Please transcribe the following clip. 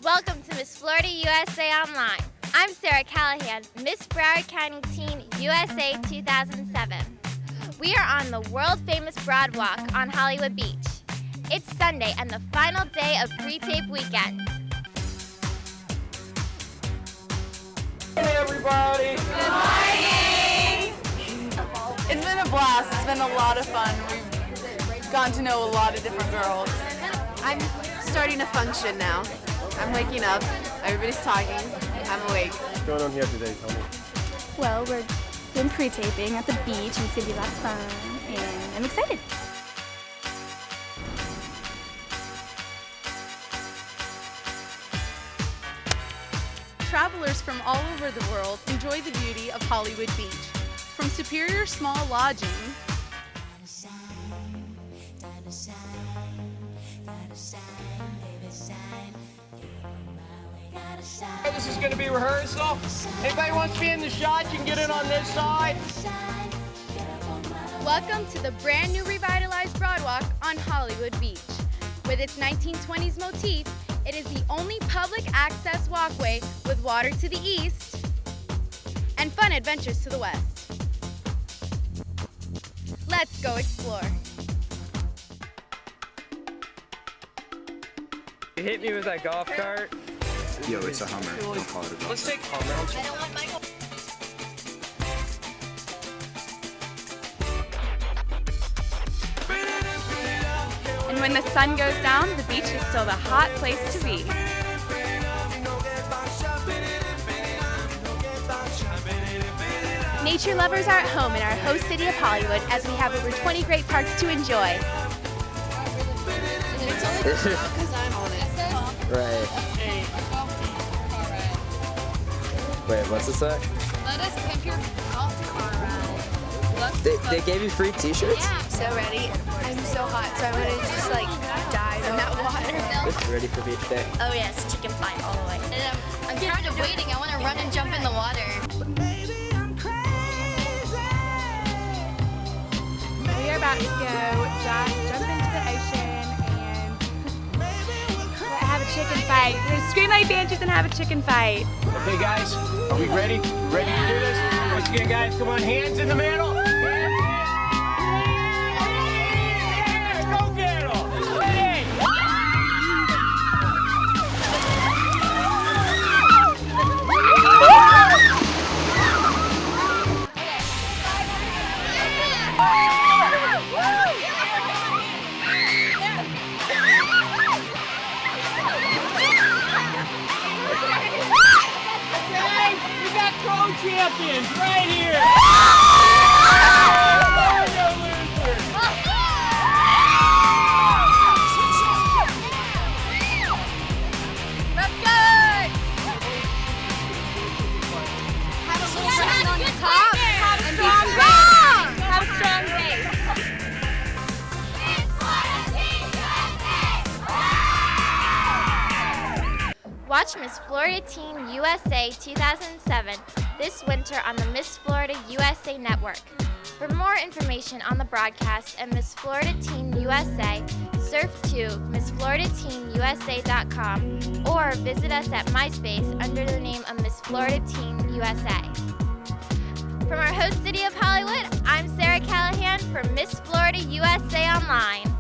Welcome to Miss Florida USA Online. I'm Sarah Callahan, Miss Broward County Teen USA 2007. We are on the world-famous Broadwalk on Hollywood Beach. It's Sunday and the final day of Pretape weekend. Hey everybody! Good morning! It's been a blast. It's been a lot of fun. We've gotten to know a lot of different girls. I'm starting to function now. I'm waking up. Everybody's talking. I'm awake. What's going on here today, tell me? Well, we're doing pre-taping at the beach and it's going to be a lot of fun and I'm excited. Travelers from all over the world enjoy the beauty of Hollywood Beach. From superior small lodging This is going to be rehearsal. Anybody wants to be in the shot, you can get in on this side. Welcome to the brand new revitalized Broadwalk on Hollywood Beach. With its 1920s motif, it is the only public access walkway with water to the east and fun adventures to the west. Let's go explore. You hit me with that golf cart. Yo, it's a Hummer. Don't call it a golf. Let's take Hummer. And when the sun goes down, the beach is still the hot place to be. Nature lovers are at home in our host city of Hollywood as we have over 20 great parks to enjoy. It's only because I'm on it. Right. Wait, what's this at? Let us pimp your golf car ride. They gave you free t-shirts? Yeah, I'm so ready. I'm so hot, so I'm gonna just like die in that water. Ready for beach day? Oh yes, chicken fight all the way. And I'm tired of waiting. I want to run and jump in the water. We are about to go jump into the ocean and have a chicken fight. We're going to scream like banshees and have a chicken fight. Okay guys, are we ready? Ready to do this? Once again guys, come on, hands in the middle. Hands in. Go get 'em. Hey. Champions right here! Let's go! Have a little shine on the top and be Strong! Have a strong base. Watch Miss Florida Teen USA 2007 this winter on the Miss Florida USA Network. For more information on the broadcast and Miss Florida Teen USA, surf to MissFloridaTeenUSA.com or visit us at MySpace under the name of Miss Florida Teen USA. From our host city of Hollywood, I'm Sarah Callahan for Miss Florida USA Online.